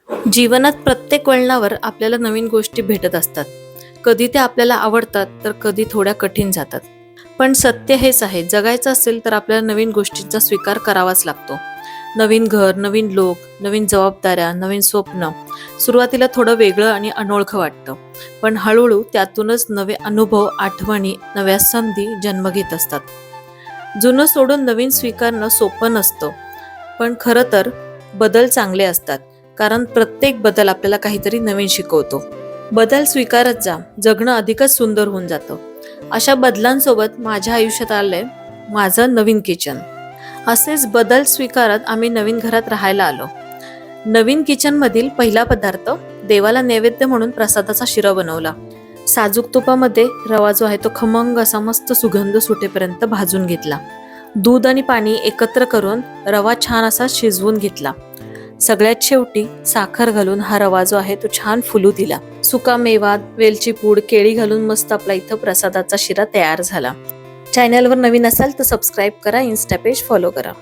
जीवनात प्रत्येक वळणावर आपल्याला नवीन गोष्टी भेटत असतात. कधी त्या आपल्याला आवडतात तर कधी थोड्या कठीण जातात. पण सत्य हेच आहे, जगायचं असेल तर आपल्याला नवीन गोष्टींचा स्वीकार करावाच लागतो. नवीन घर, नवीन लोक, नवीन जबाबदाऱ्या, नवीन स्वप्न. सुरुवातीला थोडं वेगळं आणि अनोळखं वाटतं, पण हळूहळू त्यातूनच नवे अनुभव, आठवणी, नव्या संधी जन्म घेत असतात. जुनं सोडून नवीन स्वीकारणं सोपं नसतं, पण खरं तर बदल चांगले असतात. कारण प्रत्येक बदल आपल्याला काहीतरी नवीन शिकवतो. बदल स्वीकारत जा, जगणं अधिकच सुंदर होऊन जातं. अशा बदलांसोबत माझ्या आयुष्यात आलंय माझं नवीन किचन. असेच बदल स्वीकारत आम्ही नवीन घरात राहायला आलो. नवीन किचन मधील पहिला पदार्थ, देवाला नैवेद्य म्हणून प्रसादाचा शिरा बनवला. साजूक तुपामध्ये रवा जो आहे तो खमंग असा मस्त सुगंध सुटेपर्यंत भाजून घेतला. दूध आणि पाणी एकत्र करून रवा छान असा शिजवून घेतला. सगळ्यात शेवटी साखर घालून हा रवा जो आहे तो छान फुलू दिला. सुका मेवा, वेलची पूड, केळी घालून मस्त आपला इथं प्रसादाचा शिरा तयार झाला. चॅनलवर नवीन असाल तर सबस्क्राईब करा, इन्स्टा पेज फॉलो करा.